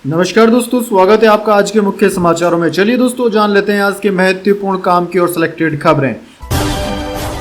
नमस्कार दोस्तों, स्वागत है आपका आज के मुख्य समाचारों में। चलिए दोस्तों, जान लेते हैं आज के महत्वपूर्ण काम की और सिलेक्टेड खबरें।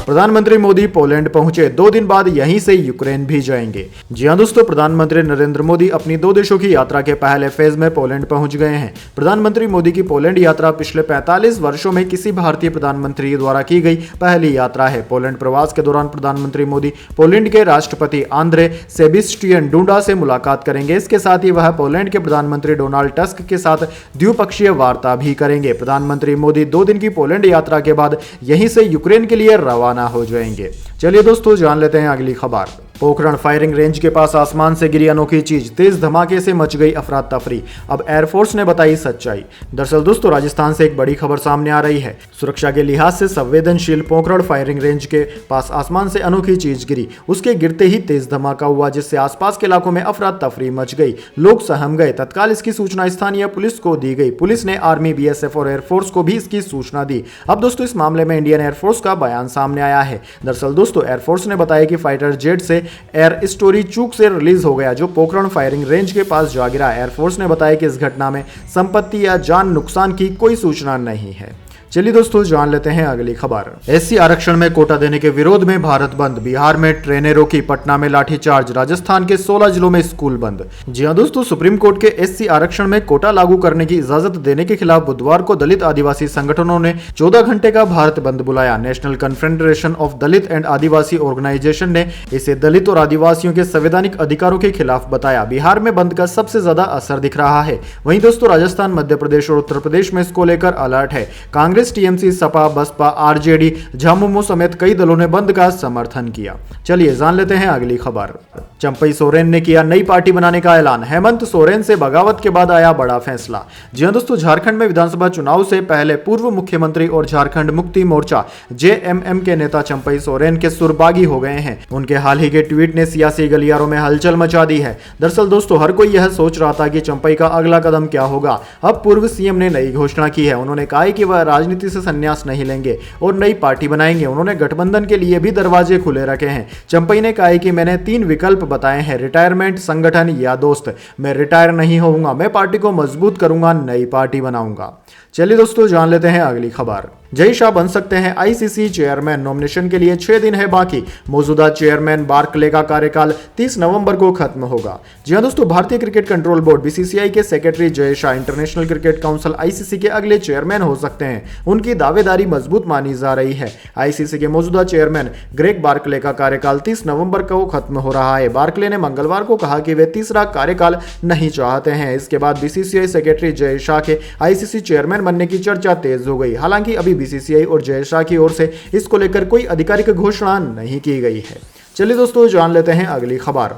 प्रधानमंत्री मोदी पोलैंड पहुंचे, 2 दिन बाद यहीं से यूक्रेन भी जाएंगे। जी हां दोस्तों, प्रधानमंत्री नरेंद्र मोदी अपनी 2 देशों की यात्रा के पहले फेज में पोलैंड पहुंच गए हैं। प्रधानमंत्री मोदी की पोलैंड यात्रा पिछले 45 वर्षों में किसी भारतीय प्रधानमंत्री द्वारा की गई पहली यात्रा है। पोलैंड प्रवास के दौरान प्रधानमंत्री मोदी पोलैंड के राष्ट्रपति आंद्रे सेबिस्टियन डूडा से मुलाकात करेंगे। इसके साथ ही वह पोलैंड के प्रधानमंत्री डोनाल्ड टस्क के साथ द्विपक्षीय वार्ता भी करेंगे। प्रधानमंत्री मोदी 2 दिन की पोलैंड यात्रा के बाद यहीं से यूक्रेन के लिए रवाना हो जाएंगे। चलिए दोस्तों, जान लेते हैं अगली खबर। पोखरण फायरिंग रेंज के पास आसमान से गिरी अनोखी चीज, तेज धमाके से मच गई अफरा तफरी। अब एयरफोर्स ने बताई सच्चाई। दरअसल दोस्तों, राजस्थान से एक बड़ी खबर सामने आ रही है। सुरक्षा के लिहाज से संवेदनशील पोखरण फायरिंग रेंज के पास आसमान से अनोखी चीज गिरी। उसके गिरते ही तेज धमाका हुआ, जिससे आसपास के इलाकों में अफरा तफरी मच गई। लोग सहम गए। तत्काल इसकी सूचना स्थानीय पुलिस को दी गई। पुलिस ने आर्मी, बीएसएफ और एयरफोर्स को भी इसकी सूचना दी। अब दोस्तों, इस मामले में इंडियन एयरफोर्स का बयान सामने आया है। दरअसल दोस्तों, एयरफोर्स ने बताया कि फाइटर जेट से एयर स्टोरी चूक से रिलीज हो गया, जो पोखरण फायरिंग रेंज के पास जा गिरा। एयरफोर्स ने बताया कि इस घटना में संपत्ति या जान नुकसान की कोई सूचना नहीं है। चलिए दोस्तों, जान लेते हैं अगली खबर। एससी आरक्षण में कोटा देने के विरोध में भारत बंद, बिहार में ट्रेनें रोकी, पटना में लाठीचार्ज, राजस्थान के 16 जिलों में स्कूल बंद। जी हां दोस्तों, सुप्रीम कोर्ट के एससी आरक्षण में कोटा लागू करने की इजाजत देने के खिलाफ बुधवार को दलित आदिवासी संगठनों ने 14 घंटे का भारत बंद बुलाया। National Confederation of Dalit and Adivasi Organisation ने इसे दलित और आदिवासियों के संवैधानिक अधिकारों के खिलाफ बताया। बिहार में बंद का सबसे ज्यादा असर दिख रहा है। वहीं दोस्तों, राजस्थान, मध्य प्रदेश और उत्तर प्रदेश में इसको लेकर अलर्ट है। कांग्रेस, टीएमसी, सपा, बसपा, आरजेडी, झामुमो समेत कई दलों ने बंद का समर्थन किया। चलिए जान लेते हैं अगली खबर। चंपई सोरेन ने किया नई पार्टी बनाने का ऐलान। हेमंत सोरेन से बगावत के बाद आया बड़ा फैसला। जी हां दोस्तों, झारखंड में विधानसभा चुनाव से पहले पूर्व मुख्यमंत्री और झारखंड मुक्ति मोर्चा जेएमएम के नेता चंपई सोरेन के सुर बागी हो गए हैं। उनके हाल ही के ट्वीट ने सियासी गलियारों में हलचल मचा दी है। दरअसल दोस्तों, हर कोई यह सोच रहा था कि चंपई का अगला कदम क्या होगा। अब पूर्व सीएम ने नई घोषणा की है। उन्होंने कहा है कि वह राजनीति से संन्यास नहीं लेंगे और नई पार्टी बनाएंगे। उन्होंने गठबंधन के लिए भी दरवाजे खुले रखे हैं। चंपई ने कहा है कि मैंने 3 विकल्प बताए हैं, रिटायरमेंट, संगठन या दोस्त। मैं रिटायर नहीं होऊंगा, मैं पार्टी को मजबूत करूंगा, नई पार्टी बनाऊंगा। चलिए दोस्तों, जान लेते हैं अगली खबर। जय शाह बन सकते हैं आईसीसी चेयरमैन, नॉमिनेशन के लिए 6 दिन है बाकी। मौजूदा चेयरमैन बार्कले का कार्यकाल 30 नवंबर को खत्म होगा। जी हां दोस्तों, भारतीय क्रिकेट कंट्रोल बोर्ड बीसीसीआई के secretary Jay Shah international cricket council ICC के अगले चेयरमैन हो सकते हैं। उनकी दावेदारी मजबूत मानी जा रही है। आईसीसी के मौजूदा चेयरमैन ग्रेग बार्कले का कार्यकाल 30 नवंबर को खत्म हो रहा है। बार्कले ने मंगलवार को कहा कि वे तीसरा कार्यकाल नहीं चाहते हैं। इसके बाद बीसीसीआई सेक्रेटरी जय शाह के आईसीसी चेयरमैन बनने की चर्चा तेज हो गई। हालांकि अभी बीसीसीआई और जय शाह की ओर से इसको लेकर कोई आधिकारिक घोषणा नहीं की गई है। चलिए दोस्तों, जान लेते हैं अगली खबर।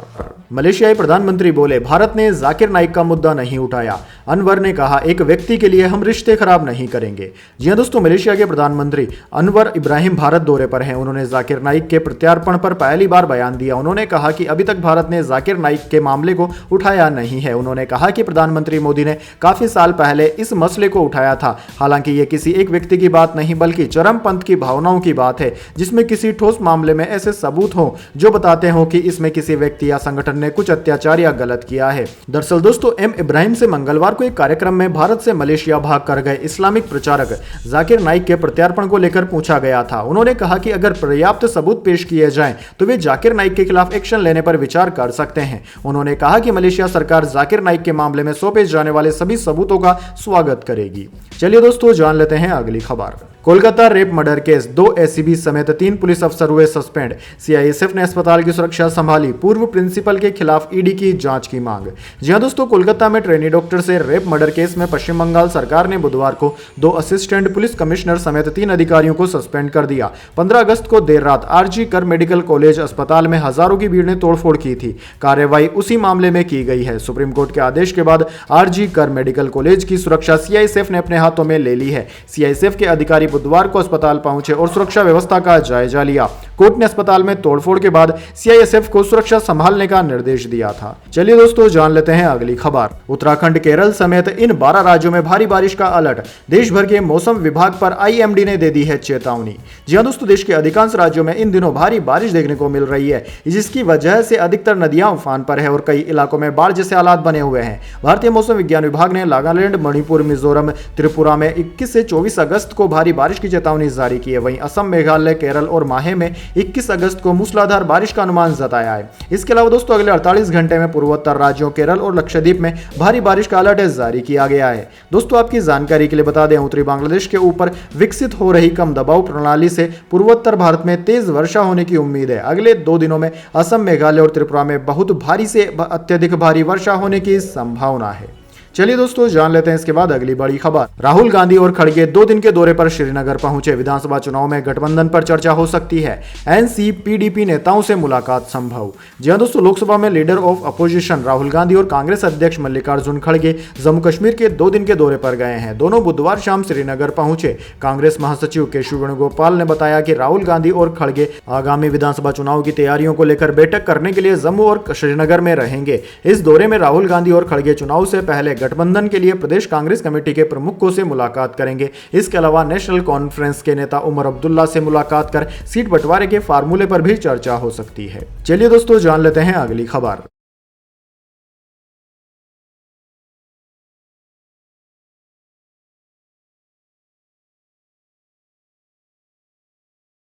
मलेशियाई प्रधानमंत्री बोले, भारत ने जाकिर नाइक का मुद्दा नहीं उठाया। अनवर ने कहा, एक व्यक्ति के लिए हम रिश्ते खराब नहीं करेंगे। जी हां दोस्तों, मलेशिया के प्रधानमंत्री अनवर इब्राहिम भारत दौरे पर हैं। उन्होंने जाकिर नाइक के प्रत्यार्पण पर पहली बार बयान दिया। उन्होंने कहा कि अभी तक भारत ने जाकिर नाइक के मामले को उठाया नहीं है। उन्होंने कहा कि प्रधानमंत्री मोदी ने काफी साल पहले इस मसले को उठाया था। हालांकि ये किसी एक व्यक्ति की बात नहीं, बल्कि चरमपंथ की भावनाओं की बात है, जिसमें किसी ठोस मामले में ऐसे सबूत हों जो बताते हो कि इसमें किसी व्यक्ति या संगठन ने कुछ अत्याचार या गलत किया है। दरअसल दोस्तों, एम इब्राहिम से मंगलवार को एक कार्यक्रम में भारत से मलेशिया भाग कर गए इस्लामिक प्रचारक जाकिर नाइक के प्रत्यार्पण को लेकर पूछा गया था। उन्होंने कहा कि अगर पर्याप्त सबूत पेश किए जाएं तो वे जाकिर नाइक के खिलाफ एक्शन लेने पर विचार कर सकते हैं। उन्होंने कहा कि मलेशिया सरकार जाकिर नाइक के मामले में सौंपे जाने वाले सभी सबूतों का स्वागत करेगी। चलिए दोस्तों, जान लेते हैं अगली खबर। Kolkata rape murder case, 2 ACB समेत 3 पुलिस अफसर हुए सस्पेंड। सीआईएसएफ ने अस्पताल की सुरक्षा संभाली। पूर्व प्रिंसिपल के खिलाफ ईडी की जांच की मांग। जी हां दोस्तों, कोलकाता में ट्रेनी डॉक्टर से रेप मर्डर केस में पश्चिम बंगाल सरकार ने बुधवार को 2 असिस्टेंट पुलिस कमिश्नर समेत 3 अधिकारियों को सस्पेंड कर दिया। 15 अगस्त को देर रात आरजी कर मेडिकल कॉलेज अस्पताल में हजारों की भीड़ ने तोड़फोड़ की थी। कार्रवाई उसी मामले में की गई है। सुप्रीम कोर्ट के आदेश के बाद आरजी कर मेडिकल कॉलेज की सुरक्षा सीआईएसएफ ने अपने हाथों में ले ली है। सीआईएसएफ के अधिकारी बुधवार को अस्पताल पहुंचे और सुरक्षा व्यवस्था का जायजा लिया। कोर्ट ने अस्पताल में तोड़फोड़ के बाद सीआईएसएफ को सुरक्षा संभालने का निर्देश दिया था। चलिए दोस्तों जान लेते हैं अगली खबर। उत्तराखंड, केरल समेत इन 12 राज्यों में भारी बारिश का अलर्ट। देश भर के मौसम विभाग पर आईएमडी ने दे दी है चेतावनी। जी हां दोस्तों, देश के अधिकांश राज्यों में इन दिनों भारी बारिश देखने को मिल रही है, जिसकी वजह से अधिकतर नदियां उफान पर है और कई इलाकों में बाढ़ जैसे हालात बने हुए हैं। भारतीय मौसम विज्ञान विभाग ने नागालैंड, मणिपुर, मिजोरम, त्रिपुरा में 21 से 24 अगस्त को भारी बारिश की चेतावनी जारी की है। वहीं असम, मेघालय, केरल और माहे में 21 अगस्त को मूसलाधार बारिश का अनुमान जताया है। इसके अलावा दोस्तों अगले 48 घंटे में पूर्वोत्तर राज्यों केरल और लक्षद्वीप में भारी बारिश का अलर्ट जारी किया गया है। दोस्तों आपकी जानकारी के लिए बता दें, उत्तरी बांग्लादेश के ऊपर विकसित हो रही कम दबाव प्रणाली से पूर्वोत्तर भारत में तेज वर्षा होने की उम्मीद है। अगले 2 दिनों में असम, मेघालय और त्रिपुरा में बहुत भारी से अत्यधिक भारी वर्षा होने की संभावना है। चलिए दोस्तों जान लेते हैं इसके बाद अगली बड़ी खबर। राहुल गांधी और खड़गे 2 दिन के दौरे पर श्रीनगर पहुंचे। विधानसभा चुनाव में गठबंधन पर चर्चा हो सकती है। एनसी-पीडीपी नेताओं से मुलाकात संभव। जी हां दोस्तों, लोकसभा में leader of opposition Rahul Gandhi और कांग्रेस अध्यक्ष मल्लिकार्जुन खड़गे जम्मू कश्मीर के 2 दिन के दौरे पर गए हैं। दोनों बुधवार शाम श्रीनगर पहुंचे। कांग्रेस महासचिव केशव वेणुगोपाल ने बताया कि राहुल गांधी और खड़गे आगामी विधानसभा चुनाव की तैयारियों को लेकर बैठक करने के लिए जम्मू और श्रीनगर में रहेंगे। इस दौरे में राहुल गांधी और खड़गे चुनाव से पहले गठबंधन के लिए प्रदेश कांग्रेस कमेटी के प्रमुखों से मुलाकात करेंगे। इसके अलावा नेशनल कॉन्फ्रेंस के नेता उमर अब्दुल्ला से मुलाकात कर सीट बंटवारे के फार्मूले पर भी चर्चा हो सकती है। चलिए दोस्तों जान लेते हैं अगली खबर।